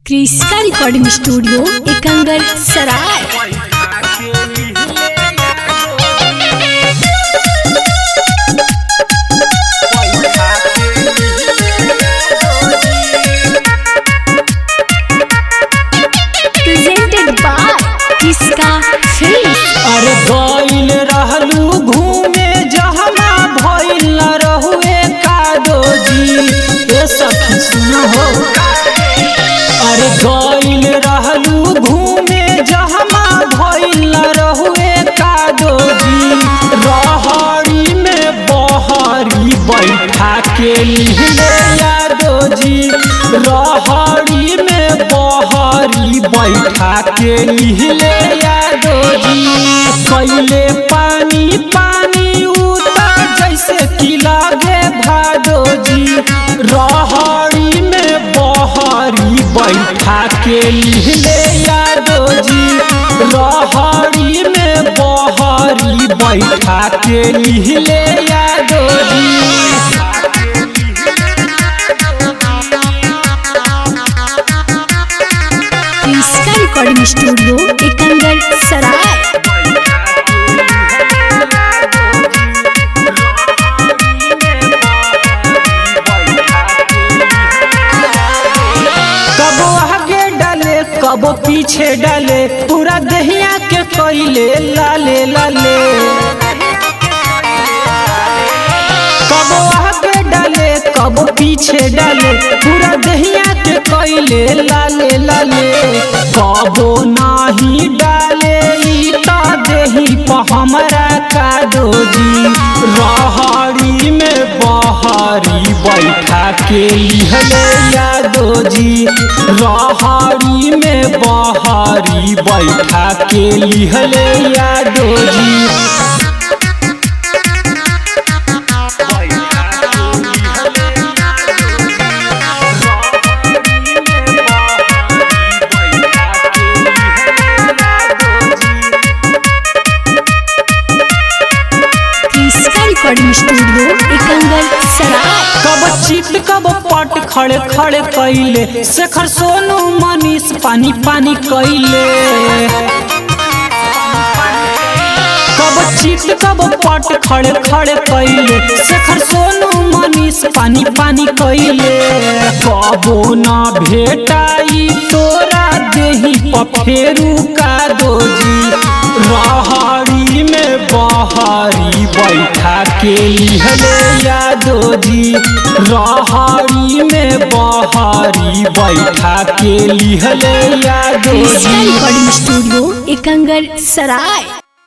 क्रिस्का recording studio Ekangar Sarai. Presented by Kriska film. अरे गइल रहलू घूमे जहमा भइल न रहुए कादोजी ए सखी सुनो हो। अरे गइल रहलू घूमे जहमा भइल न रहुए कादोजी रहड़ी में बहरी बैठा के लिहले यादोजी रहड़ी में बहरी बैठा के लिहले यादोजी कैले पानी पानी उतर जैसे कि लागे भादोजी रहड़ी में बहरी बैठा के लिहले यादोजी रहड़ी में बहरी बैठा के लिहले यादोजी। क्रिस्का रिकॉर्डिंग स्टूडियो एकंगर सराय। कबो आगे डाले कबो पीछे डाले पूरा दहिया के कोइले लाले लाले। कबो आगे डाले कबो पीछे डाले पूरा दहिया के कोइले लाले लाले। कबो नाही डाले ई ता देही प हमरा कादोजी रहड़ी में बहरी बैठा के लिहले यादोजी रहड़ी में बहरी बैठा के लिहले यादोजी। क्रिस्का रिकॉर्डिंग स्टूडियो एकंगर सराय। कब चित कब पट खड़े खड़े कैले शेखर सोनू मनीष पानी पानी कैले। कब चित कब पट खड़े खड़े कैले शेखर सोनू मनीष पानी पानी कैले। कबो न भेटाई तोरा देही पफेरू कादोजी रहड़ी में बहरी बैठा के लिहले यादोजी रहड़ी में बहरी बैठा के लिहले यादोजी। क्रिस्का रिकॉर्डिंग स्टूडियो एकंगर सराय।